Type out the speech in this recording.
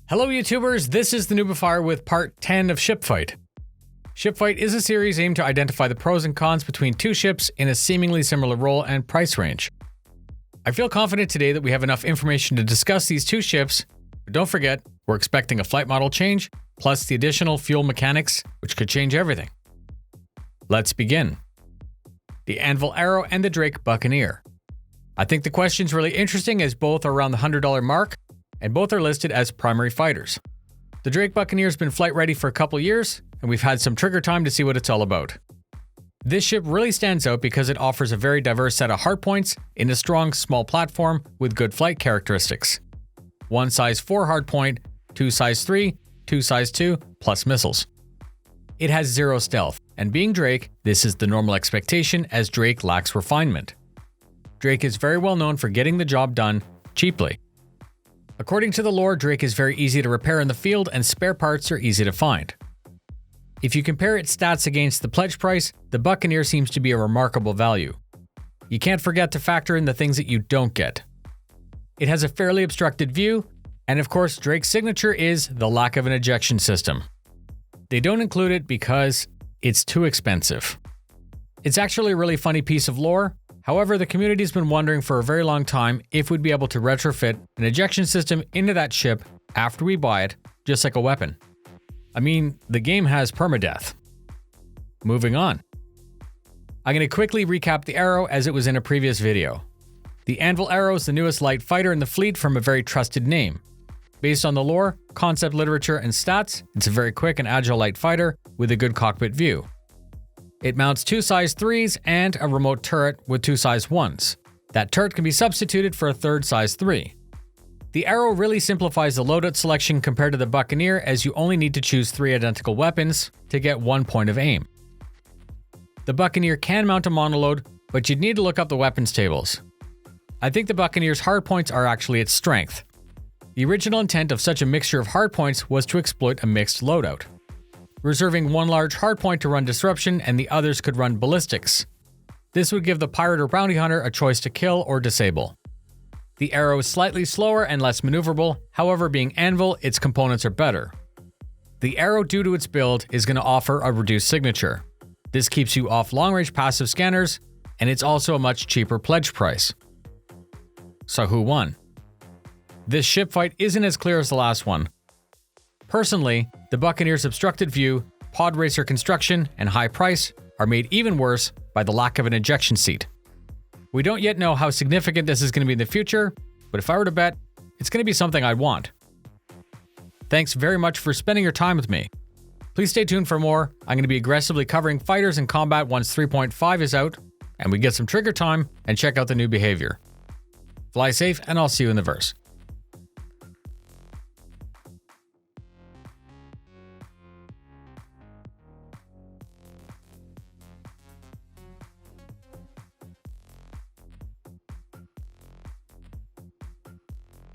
Hello YouTubers, this is the Noobifier with part 10 of Shipfight. Shipfight is a series aimed to identify the pros and cons between two ships in a seemingly similar role and price range. I feel confident today that we have enough information to discuss these two ships, but don't forget, we're expecting a flight model change, plus the additional fuel mechanics, which could change everything. Let's begin. The Anvil Arrow and the Drake Buccaneer. I think the question's really interesting as both are around the $100 mark, and both are listed as primary fighters. The Drake Buccaneer's been flight ready for a couple years, and we've had some trigger time to see what it's all about. This ship really stands out because it offers a very diverse set of hardpoints in a strong, small platform with good flight characteristics. One size 4 hardpoint, two size 3, two size 2, plus missiles. It has zero stealth, and being Drake, this is the normal expectation as Drake lacks refinement. Drake is very well known for getting the job done cheaply. According to the lore, Drake is very easy to repair in the field and spare parts are easy to find. If you compare its stats against the pledge price, the Buccaneer seems to be a remarkable value. You can't forget to factor in the things that you don't get. It has a fairly obstructed view, and of course Drake's signature is the lack of an ejection system. They don't include it because it's too expensive. It's actually a really funny piece of lore. However, the community's been wondering for a very long time if we'd be able to retrofit an ejection system into that ship after we buy it, just like a weapon. I mean, the game has permadeath. Moving on. I'm going to quickly recap the Arrow as it was in a previous video. The Anvil Arrow is the newest light fighter in the fleet from a very trusted name. Based on the lore, concept literature, and stats, it's a very quick and agile light fighter with a good cockpit view. It mounts two size 3s and a remote turret with two size 1s. That turret can be substituted for a third size 3. The Arrow really simplifies the loadout selection compared to the Buccaneer as you only need to choose 3 identical weapons to get 1 point of aim. The Buccaneer can mount a monoload, but you'd need to look up the weapons tables. I think the Buccaneer's hardpoints are actually its strength. The original intent of such a mixture of hardpoints was to exploit a mixed loadout, reserving one large hardpoint to run disruption and the others could run ballistics. This would give the pirate or bounty hunter a choice to kill or disable. The Arrow is slightly slower and less maneuverable, however being Anvil, its components are better. The Arrow, due to its build, is going to offer a reduced signature. This keeps you off long-range passive scanners, and it's also a much cheaper pledge price. So who won? This ship fight isn't as clear as the last one. Personally, the Buccaneer's obstructed view, pod racer construction, and high price are made even worse by the lack of an ejection seat. We don't yet know how significant this is going to be in the future, but if I were to bet, it's going to be something I'd want. Thanks very much for spending your time with me. Please stay tuned for more. I'm going to be aggressively covering fighters in combat once 3.5 is out, and we get some trigger time and check out the new behavior. Fly safe, and I'll see you in the verse.